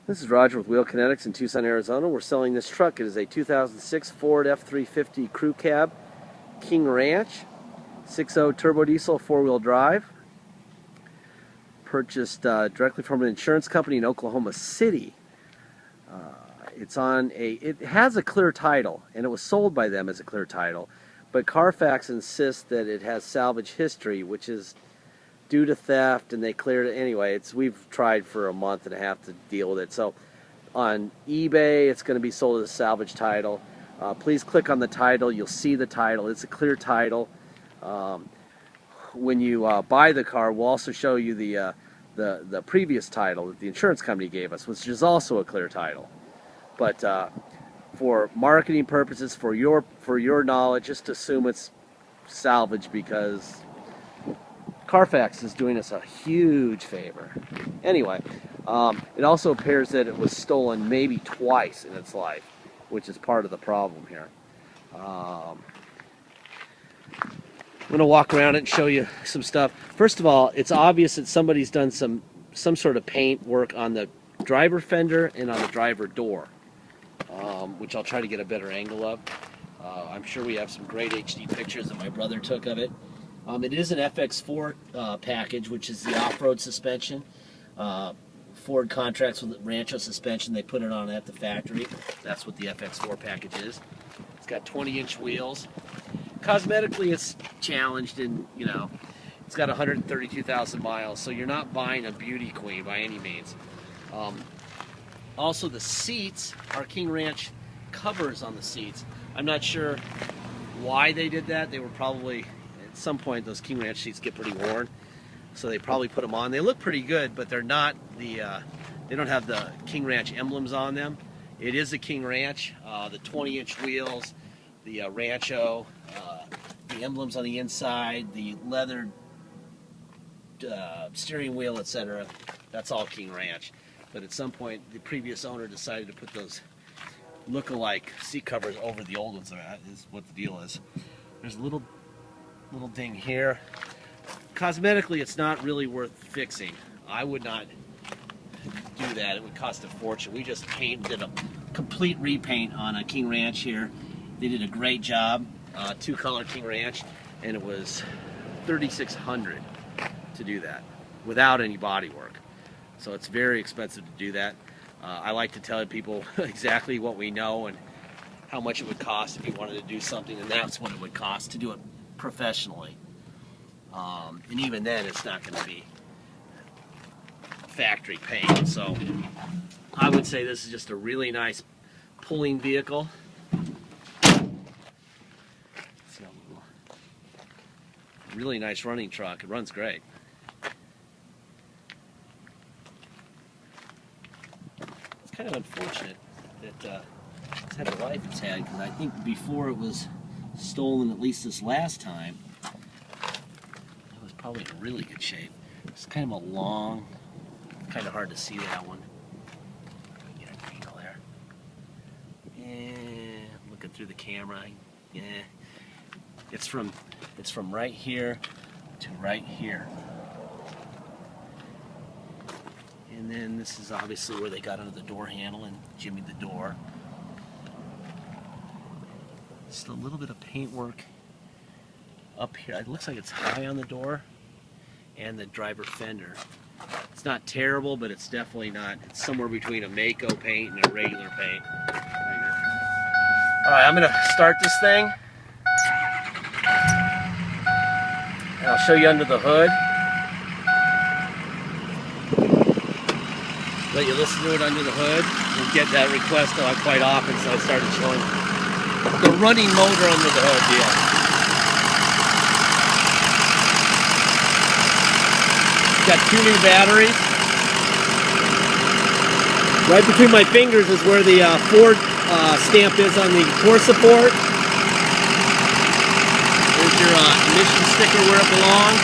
This is Roger with Wheel Kinetics in Tucson, Arizona. We're selling this truck. It is a 2006 Ford F350 Crew Cab King Ranch 6.0 turbo diesel 4-wheel drive. Purchased directly from an insurance company in Oklahoma City. It has a clear title, and it was sold by them as a clear title, but Carfax insists that it has salvage history, which is due to theft, and they cleared it anyway. We've tried for a month and a half to deal with it. So on eBay, it's going to be sold as a salvage title. Please click on the title. You'll see the title. It's a clear title. When you buy the car, we'll also show you the previous title that the insurance company gave us, which is also a clear title. But for marketing purposes, for your knowledge, just assume it's salvage, because Carfax is doing us a huge favor. Anyway, it also appears that it was stolen maybe twice in its life, which is part of the problem here. I'm going to walk around it and show you some stuff. First of all, it's obvious that somebody's done some sort of paint work on the driver fender and on the driver door, which I'll try to get a better angle of. I'm sure we have some great HD pictures that my brother took of it. It is an FX4 package, which is the off-road suspension. Ford contracts with Rancho suspension. They put it on at the factory. That's what the FX4 package is. It's got 20-inch wheels. Cosmetically, it's challenged, and it's got 132,000 miles, so you're not buying a beauty queen by any means. Also, the seats are King Ranch covers on the seats. I'm not sure why they did that. They were probably, at some point, those King Ranch seats get pretty worn, so they probably put them on. They look pretty good, but they're not they don't have the King Ranch emblems on them. It is a King Ranch. The 20-inch wheels, the Rancho, the emblems on the inside, the leather steering wheel, etc. That's all King Ranch. But at some point, the previous owner decided to put those look-alike seat covers over the old ones. That is what the deal is. There's a little ding here. Cosmetically, it's not really worth fixing. I would not do that. It would cost a fortune. We just did a complete repaint on a King Ranch here. They did a great job. Two-color King Ranch, and it was $3,600 to do that without any body work. So it's very expensive to do that. I like to tell people exactly what we know and how much it would cost if you wanted to do something, and that's what it would cost to do it professionally. And even then, it's not going to be factory paint. So I would say this is just a really nice pulling vehicle. It's a really nice running truck. It runs great. It's kind of unfortunate that it's had the life it's had, because I think before it was stolen, at least this last time, it was probably in really good shape. It's kind of a long, kind of hard to see that one. Get an angle there. And looking through the camera, yeah, it's from right here to right here. And then this is obviously where they got under the door handle and jimmied the door. Just a little bit of paintwork up here. It looks like it's high on the door and the driver fender. It's not terrible, but it's definitely not. It's somewhere between a Mako paint and a regular paint. All right, I'm gonna start this thing, and I'll show you under the hood. Let you listen to it under the hood. We get that request quite often, so I started showing the running motor under the hood. Yeah. Got 2 new batteries. Right between my fingers is where the Ford stamp is on the core support. There's your emission sticker where it belongs.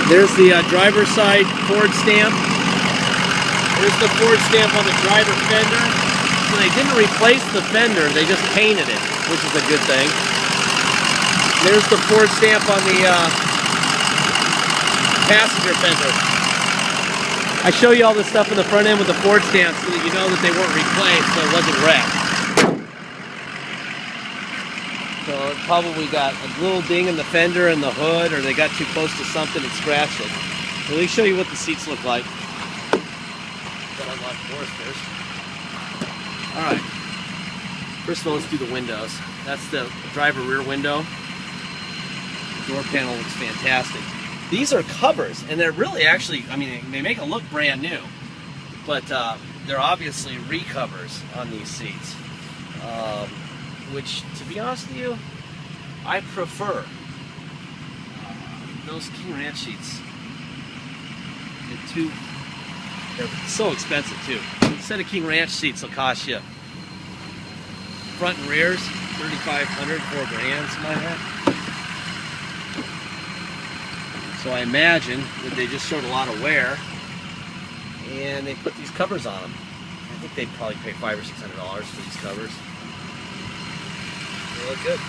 There's the driver's side Ford stamp. There's the Ford stamp on the driver fender. So they didn't replace the fender, they just painted it, which is a good thing. There's the Ford stamp on the passenger fender. I show you all this stuff in the front end with the Ford stamps so that you know that they weren't replaced, so it wasn't wrecked. So it probably got a little ding in the fender and the hood, or they got too close to something and scratched it. So let me show you what the seats look like. Gotta unlock the doors first. Alright. First of all, let's do the windows. That's the driver rear window. The door panel looks fantastic. These are covers, and they're really actually, I mean, they make it look brand new, but they're obviously recovers on these seats, which, to be honest with you, I prefer. Those King Ranch seats, they're so expensive too. A set of King Ranch seats will cost you, front and rears, $3,500, $4 grand, something like that. So I imagine that they just showed a lot of wear, and they put these covers on them. I think they'd probably pay $500 or $600 for these covers. They look good.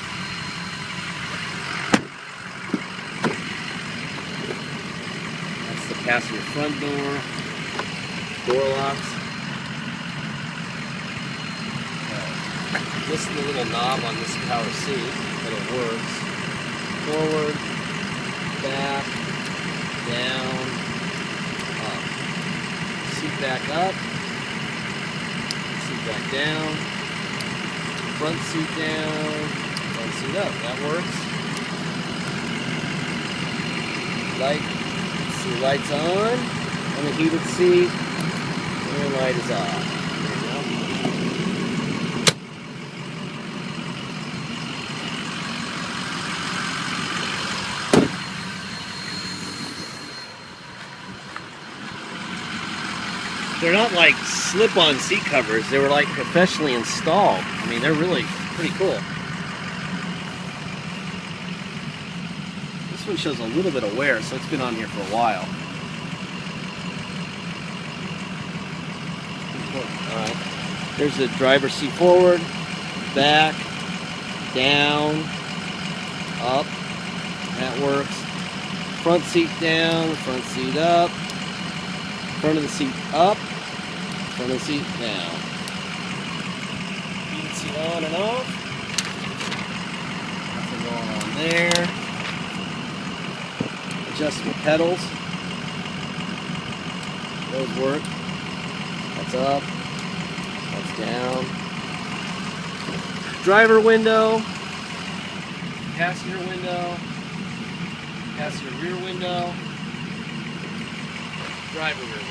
That's the passenger front door locks. This is the little knob on this power seat, but it works. Forward, back, down, up. Seat back up, seat back down, front seat down, front seat up. That works. See, lights on the heated seat, and light is off. There you go. They're not like slip-on seat covers. They were like professionally installed. I mean, they're really pretty cool. This one shows a little bit of wear, so it's been on here for a while. Alright. There's the driver's seat forward, back, down, up. That works. Front seat down, front seat up. Front of the seat up. Front of the seat down. Heated seat on and off. Nothing going on there. Adjustable pedals. Those work. That's up. That's down. Driver window. Passenger window. Passenger rear window. Driver rear window.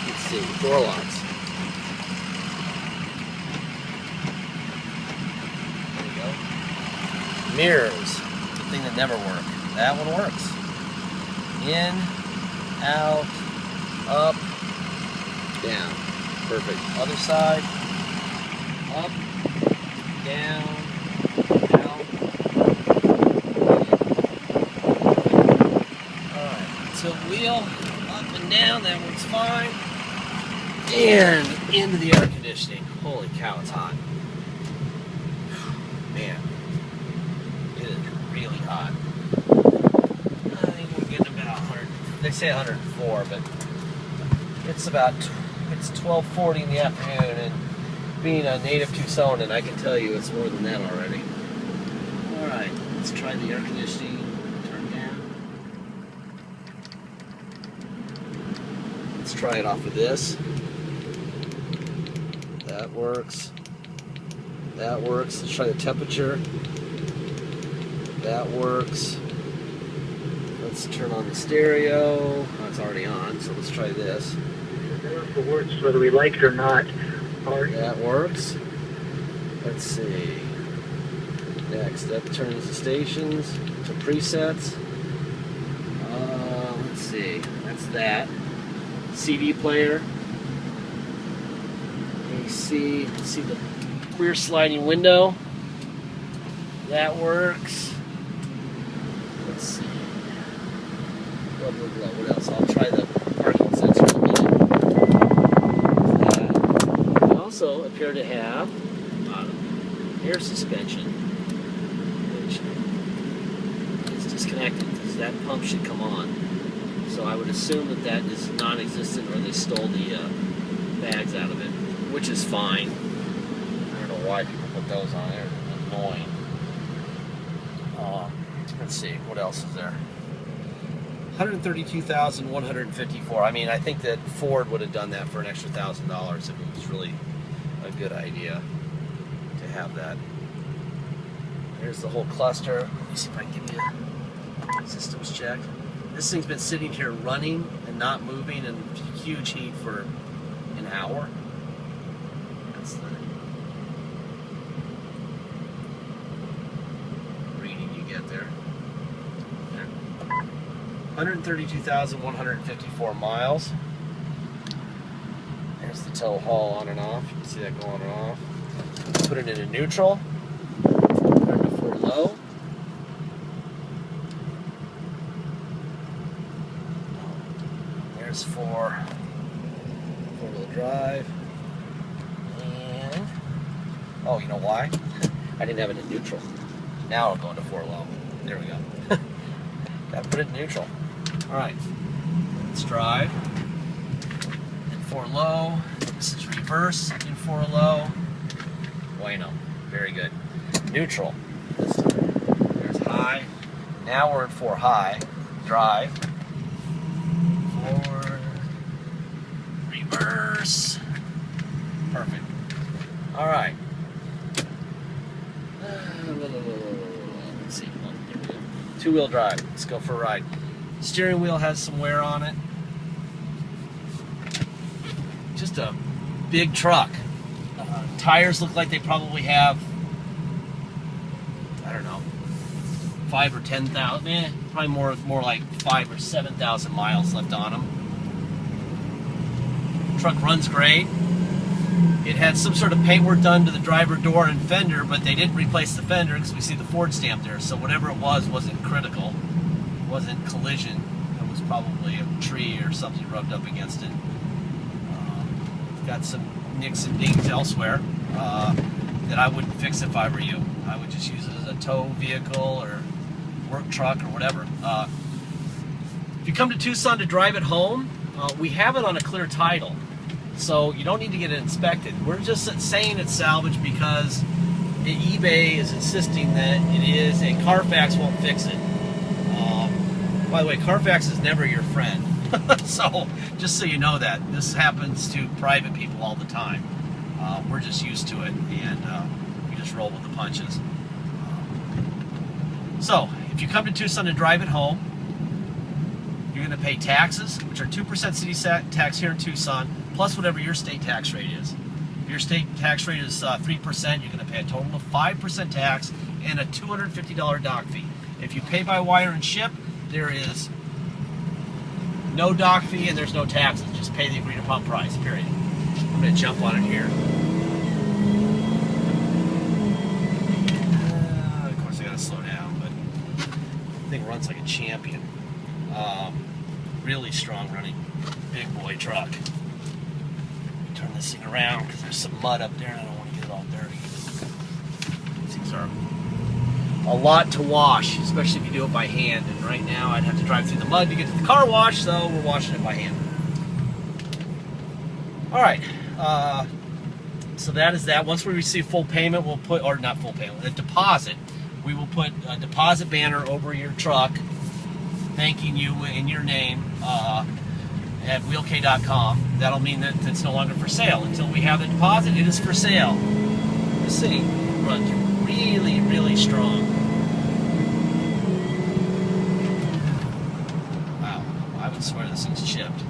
Let's see, door locks. There you go. Mirrors, the thing that never worked. That one works. In, out, up, down. Perfect. Other side. Up, down, out. Alright, tilt wheel, up and down, that works fine. And into the air conditioning. Holy cow, it's hot. Man, it is really hot. I think we're getting about 100. They say 104, but it's 12:40 in the afternoon, and being a native Tucsonan, I can tell you it's more than that already. All right, let's try the air conditioning. Turn down. Let's try it off with this. That works. That works. Let's try the temperature. That works. Let's turn on the stereo. Oh, it's already on, so let's try this. The words, whether we like it or not, are... That works. Let's see. Next, that turns the stations to presets. Let's see. That's that. CD player. AC. Let's see the rear sliding window. That works. Let's see. What else? I'll try the parking sensor in a minute. We also appear to have air suspension, which is disconnected because that pump should come on. So I would assume that that is non-existent, or they stole the bags out of it, which is fine. I don't know why people put those on there. They're annoying. Let's see, what else is there? 132,154. I mean, I think that Ford would have done that for an extra $1,000 if it was really a good idea to have that. There's the whole cluster. Let me see if I can give you a systems check. This thing's been sitting here running and not moving in huge heat for an hour. That's the reading you get there. 132,154 miles. There's the tow haul on and off. You can see that going on and off. Put it into neutral. Put it into 4 low. There's 4-wheel drive. And oh, you know why? I didn't have it in neutral. Now I'll go into 4 low. There we go. Gotta put it in neutral. Alright, let's drive in 4 low. This is reverse in 4 low. Bueno, very good. Neutral. There's high. Now we're in 4 high. Drive. Forward. Reverse. Perfect. Alright. Let's see. Oh, there we go. 2-wheel drive. Let's go for a ride. Steering wheel has some wear on it. Just a big truck. Tires look like they probably have, I don't know, 5 or 10,000. Probably more like 5 or 7,000 miles left on them. Truck runs great. It had some sort of paintwork done to the driver door and fender, but they didn't replace the fender because we see the Ford stamp there. So whatever it was wasn't critical. It wasn't collision. It was probably a tree or something rubbed up against it. Got some nicks and dings elsewhere that I wouldn't fix if I were you. I would just use it as a tow vehicle or work truck or whatever. If you come to Tucson to drive it home, we have it on a clear title. So you don't need to get it inspected. We're just saying it's salvage because eBay is insisting that it is, and Carfax won't fix it. By the way, Carfax is never your friend. So just so you know that, this happens to private people all the time. We're just used to it, and we just roll with the punches. So if you come to Tucson to drive it home, you're going to pay taxes, which are 2% city tax here in Tucson, plus whatever your state tax rate is. If your state tax rate is 3%, you're going to pay a total of 5% tax and a $250 dock fee. If you pay by wire and ship, there is no dock fee and there's no taxes. Just pay the agreed upon price, period. I'm going to jump on it here. Of course, I got to slow down, but the thing runs like a champion. Really strong running big boy truck. Turn this thing around because there's some mud up there and I don't want to get it all dirty. These things are a lot to wash, especially if you do it by hand. And right now I'd have to drive through the mud to get to the car wash, so we're washing it by hand. Alright, so that is that. Once we receive full payment, we'll put, or not full payment, a deposit. We will put a deposit banner over your truck thanking you in your name at wheelk.com. That'll mean that it's no longer for sale. Until we have the deposit, it is for sale. This thing runs really, really strong. Wow, I would swear this thing's chipped.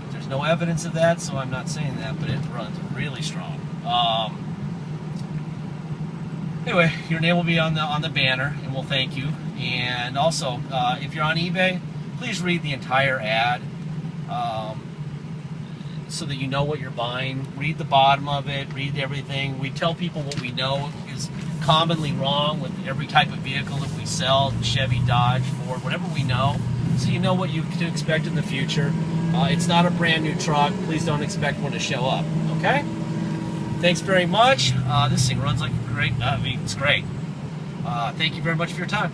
But there's no evidence of that, so I'm not saying that, but it runs really strong. Anyway, your name will be on the banner, and we'll thank you. And also, if you're on eBay, please read the entire ad so that you know what you're buying. Read the bottom of it, read everything. We tell people what we know is commonly wrong with every type of vehicle that we sell, Chevy, Dodge, Ford, whatever we know, so you know what you can expect in the future. It's not a brand new truck. Please don't expect one to show up, okay? Thanks very much. This thing runs like great. I mean, it's great. Thank you very much for your time.